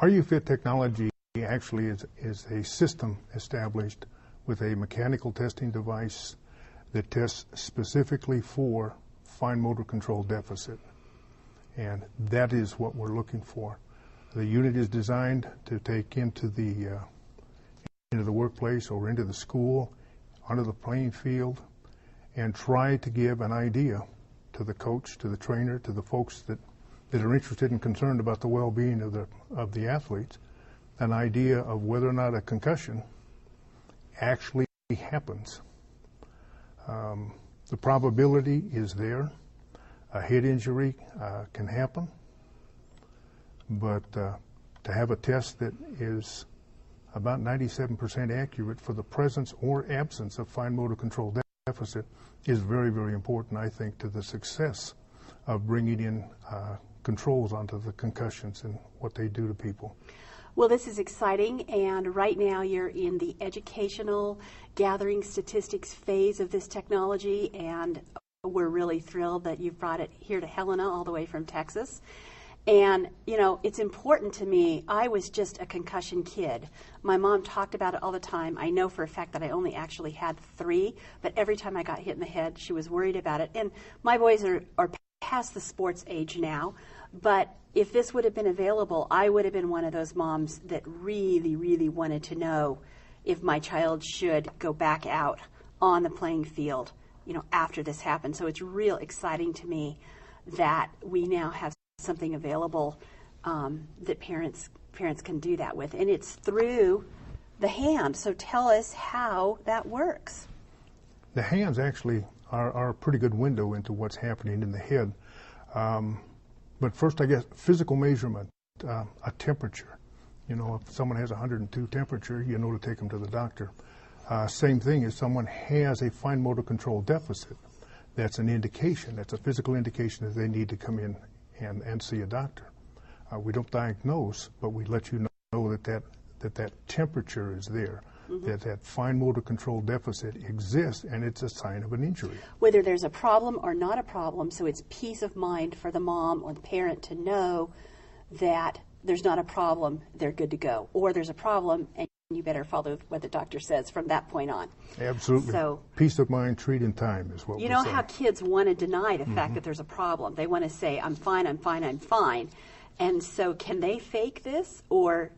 Are You Fit technology actually is a system established with a mechanical testing device that tests specifically for fine motor control deficit. And that is what we're looking for. The unit is designed to take into the workplace or into the school, onto the playing field, and try to give an idea to the coach, to the trainer, to the folks that are interested and concerned about the well-being of the athletes, an idea of whether or not a concussion actually happens. The probability is there. A head injury can happen, but to have a test that is about 97% accurate for the presence or absence of fine motor control deficit is very, very important, I think, to the success of bringing in controls onto the concussions and what they do to people. Well, this is exciting, and right now you're in the educational gathering statistics phase of this technology, and we're really thrilled that you've brought it here to Helena all the way from Texas. And, you know, it's important to me. I was just a concussion kid. My mom talked about it all the time. I know for a fact that I only actually had 3, but every time I got hit in the head, she was worried about it. And my boys are past the sports age now, but if this would have been available, I would have been one of those moms that really, really wanted to know if my child should go back out on the playing field, you know, after this happened. So it's real exciting to me that we now have something available that parents can do that with, and it's through the hand. So tell us how that works. The hands actually are a pretty good window into what's happening in the head. But first, I guess, physical measurement, a temperature. You know, if someone has 102 temperature, you know to take them to the doctor. Same thing if someone has a fine motor control deficit. That's an indication, that's a physical indication that they need to come in and see a doctor. We don't diagnose, but we let you know that temperature is there, that fine motor control deficit exists, and it's a sign of an injury. Whether there's a problem or not a problem, so it's peace of mind for the mom or the parent to know that there's not a problem, they're good to go. Or there's a problem, and you better follow what the doctor says from that point on. Absolutely. So, peace of mind, treat in time is what we say. You know how kids want to deny the fact that there's a problem. They want to say, I'm fine, I'm fine, I'm fine. And so can they fake this, or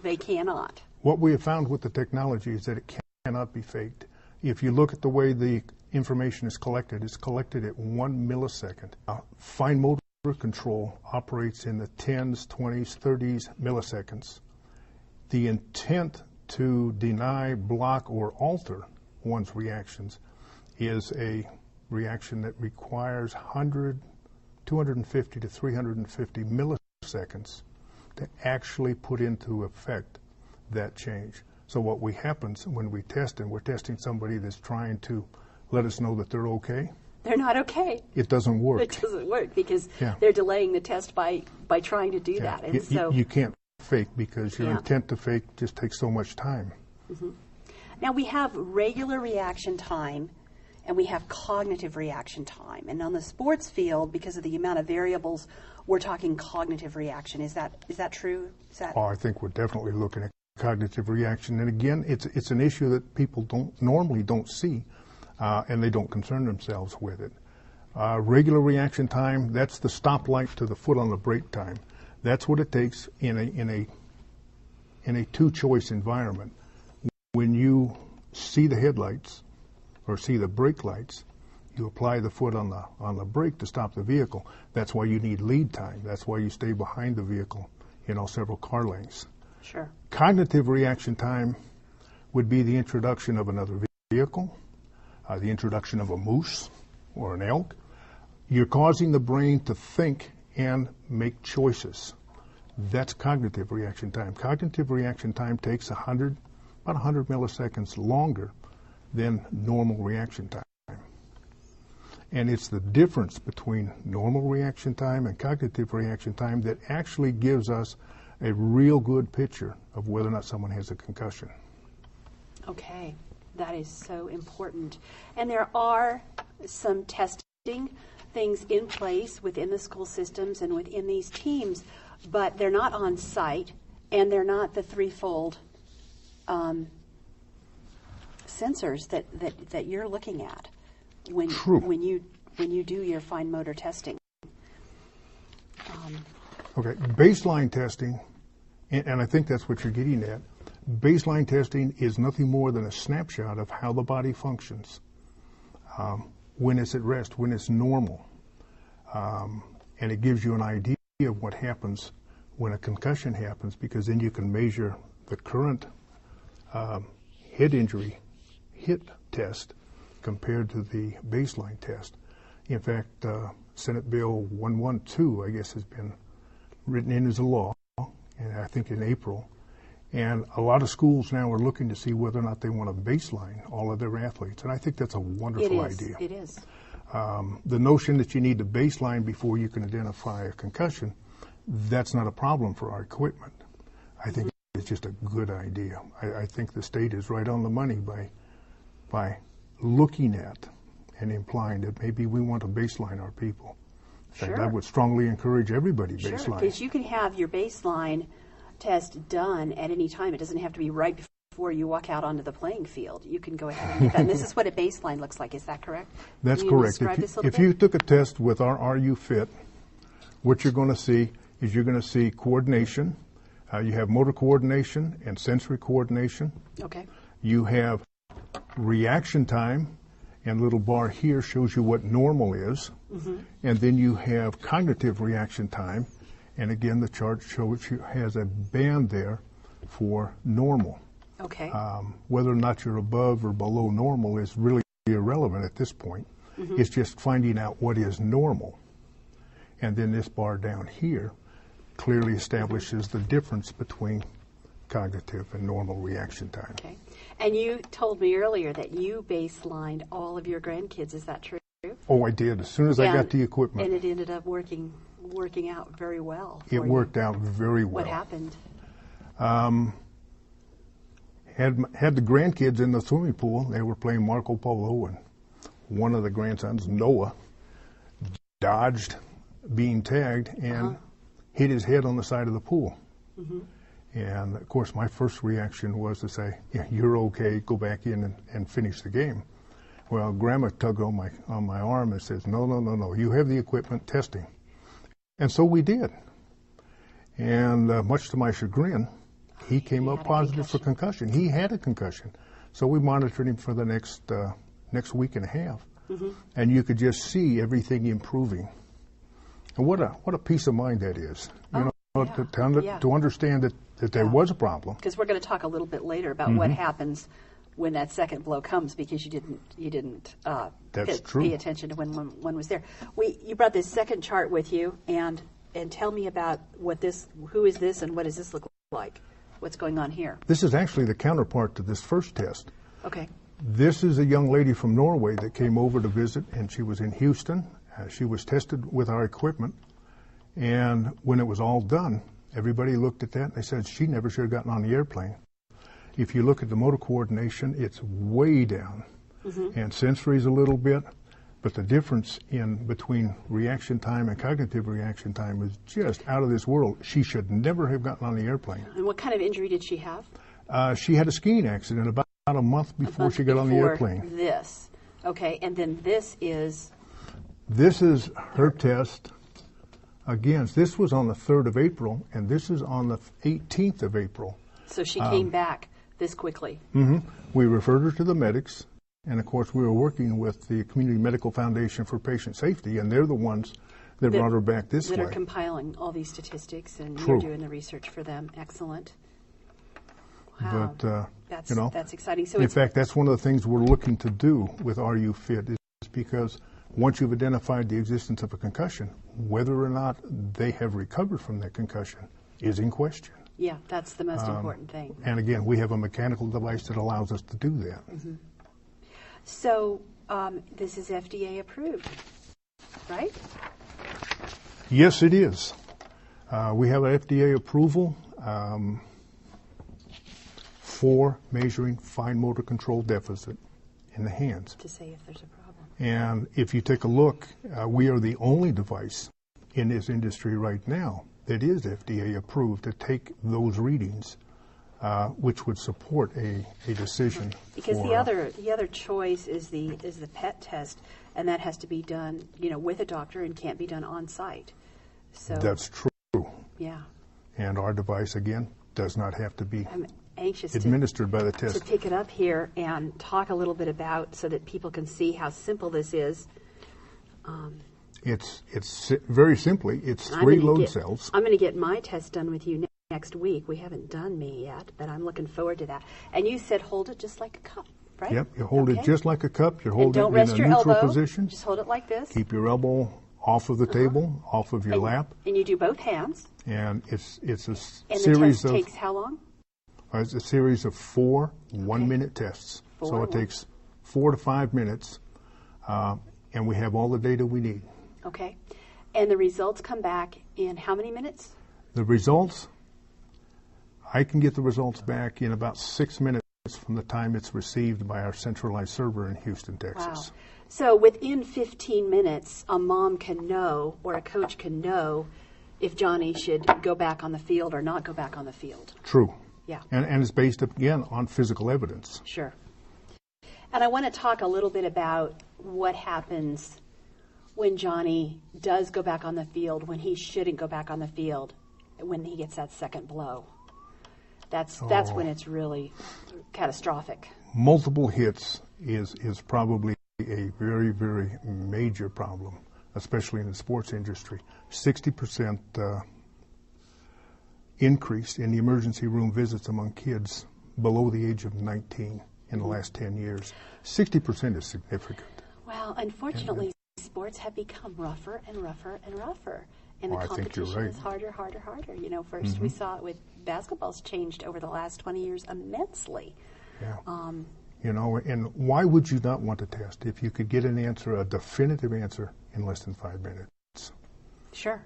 they cannot? What we have found with the technology is that it cannot be faked. If you look at the way the information is collected, it's collected at 1 millisecond. Fine motor control operates in the 10s, 20s, 30s milliseconds. The intent to deny, block, or alter one's reactions is a reaction that requires 250 to 350 milliseconds to actually put into effect that change. So what happens when we test, and we're testing somebody that's trying to let us know that they're okay. They're not okay. It doesn't work. It doesn't work because they're delaying the test by trying to do that. And so you can't fake because your intent to fake just takes so much time. Now we have regular reaction time and we have cognitive reaction time. And on the sports field, because of the amount of variables, we're talking cognitive reaction. Is that true? I think we're definitely looking at cognitive reaction. And again, it's an issue that people normally don't see, and they don't concern themselves with it. Regular reaction time, that's the stoplight to the foot on the brake time. That's what it takes in a two-choice environment. When you see the headlights or see the brake lights, you apply the foot on the brake to stop the vehicle. That's why you need lead time. That's why you stay behind the vehicle, several car lengths. Sure. Cognitive reaction time would be the introduction of another vehicle, the introduction of a moose or an elk. You're causing the brain to think and make choices. That's cognitive reaction time. Cognitive reaction time takes about 100 milliseconds longer than normal reaction time. And it's the difference between normal reaction time and cognitive reaction time that actually gives us a real good picture of whether or not someone has a concussion. Okay, that is so important. And there are some testing things in place within the school systems and within these teams, but they're not on site. And they're not the threefold sensors that you're looking at when you do your fine motor testing. Okay, baseline testing, and I think that's what you're getting at. Baseline testing is nothing more than a snapshot of how the body functions when it's at rest, when it's normal. And it gives you an idea of what happens when a concussion happens, because then you can measure the current head injury hit test compared to the baseline test. In fact, Senate Bill 112, I guess, has been written in as a law, and I think in April. And a lot of schools now are looking to see whether or not they want to baseline all of their athletes. And I think that's a wonderful idea. It is. The notion that you need to baseline before you can identify a concussion, that's not a problem for our equipment. I think it's just a good idea. I think the state is right on the money by looking at and implying that maybe we want to baseline our people. In fact, I would strongly encourage everybody baseline. Sure, because you can have your baseline test done at any time. It doesn't have to be right before you walk out onto the playing field. You can go ahead and get that. And this is what a baseline looks like. Is that correct? That's correct. If you took a test with our Are You Fit, what you're going to see is you're going to see coordination. You have motor coordination and sensory coordination. Okay. You have reaction time, and a little bar here shows you what normal is. Mm-hmm. And then you have cognitive reaction time. And again, the chart shows you has a band there for normal. Okay. Whether or not you're above or below normal is really irrelevant at this point. Mm-hmm. It's just finding out what is normal. And then this bar down here clearly establishes the difference between cognitive and normal reaction time. Okay. And you told me earlier that you baselined all of your grandkids. Is that true? Oh, I did. As soon as I got the equipment. And it ended up working out very well. It worked out very well. What happened? Had the grandkids in the swimming pool. They were playing Marco Polo, and one of the grandsons, Noah, dodged being tagged and hit his head on the side of the pool. Mm-hmm. And of course, my first reaction was to say, "Yeah, you're okay. Go back in and finish the game." Well, Grandma tugged on my arm and says, "No. You have the equipment. Testing." And so we did. And much to my chagrin, he came up positive for concussion. He had a concussion. So we monitored him for the next week and a half. Mm-hmm. And you could just see everything improving. And what a peace of mind that is. To understand that there was a problem. Because we're going to talk a little bit later about what happens when that second blow comes, because you didn't pay attention to when one was there. You brought this second chart with you, and tell me about who is this, and what does this look like? What's going on here? This is actually the counterpart to this first test. Okay. This is a young lady from Norway that came over to visit, and she was in Houston. She was tested with our equipment, and when it was all done, everybody looked at that and they said she never should have gotten on the airplane. If you look at the motor coordination, it's way down, and sensory is a little bit, but the difference in between reaction time and cognitive reaction time is just out of this world. She should never have gotten on the airplane. And what kind of injury did she have? She had a skiing accident about a month before she got on the airplane. This. Okay, and then this is? This is her test. Again, this was on the 3rd of April, and this is on the 18th of April. So she came back this quickly. Mm-hmm. We referred her to the medics, and of course we were working with the Community Medical Foundation for Patient Safety, and they're the ones that brought her back this way. That are compiling all these statistics, and you're doing the research for them. Excellent. Wow. But, that's exciting. So in fact, that's one of the things we're looking to do with Are You Fit, is because once you've identified the existence of a concussion, whether or not they have recovered from that concussion is in question. Yeah, that's the most important thing. And again, we have a mechanical device that allows us to do that. Mm-hmm. So this is FDA approved, right? Yes, it is. We have an FDA approval for measuring fine motor control deficit in the hands. To say if there's a problem. And if you take a look, we are the only device in this industry right now that is FDA approved to take those readings, which would support a decision. Because the other choice is the PET test, and that has to be done, with a doctor and can't be done on site. So that's true. Yeah. And our device again does not have to be anxious administered by the test. to pick it up here and talk a little bit about, so that people can see how simple this is. It's very simply, it's 3 load cells. I'm going to get my test done with you next week. We haven't done me yet, but I'm looking forward to that. And you said hold it just like a cup, right? Yep, you hold it just like a cup. You hold it in rest a your neutral elbow. position. Just hold it like this. Keep your elbow off of the table, off of your lap. And you do both hands. And it's a And series the test of... takes how long? It's a series of 4 one-minute tests. So it takes 4 to 5 minutes, and we have all the data we need. Okay. And the results come back in how many minutes? The results, I can get the results back in about 6 minutes from the time it's received by our centralized server in Houston, Texas. Wow. So within 15 minutes, a mom can know, or a coach can know, if Johnny should go back on the field or not go back on the field. True. Yeah. And it's based, again, on physical evidence. Sure. And I want to talk a little bit about what happens when Johnny does go back on the field, when he shouldn't go back on the field, when he gets that second blow. That's when it's really catastrophic. Multiple hits is probably a very, very major problem, especially in the sports industry. 60% increase in the emergency room visits among kids below the age of 19 in the last 10 years. 60% is significant. Well, unfortunately, sports have become rougher and rougher and rougher. And the competition is harder. First we saw it with basketball's changed over the last 20 years immensely. Yeah. And why would you not want to test if you could get an answer, a definitive answer, in less than 5 minutes? Sure.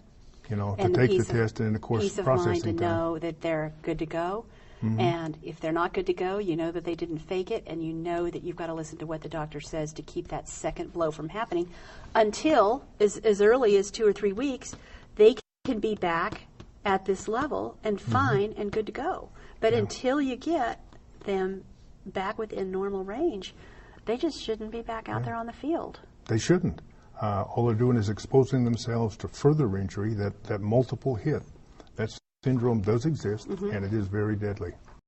To take the test and, of course, peace of processing mind to time. know that they're good to go. And if they're not good to go, you know that they didn't fake it, and you know that you've got to listen to what the doctor says to keep that second blow from happening until, as early as 2 or 3 weeks, they can be back at this level and fine and good to go. But until you get them back within normal range, they just shouldn't be back out there on the field. They shouldn't. All they're doing is exposing themselves to further injury, that multiple hit. That syndrome does exist, and it is very deadly.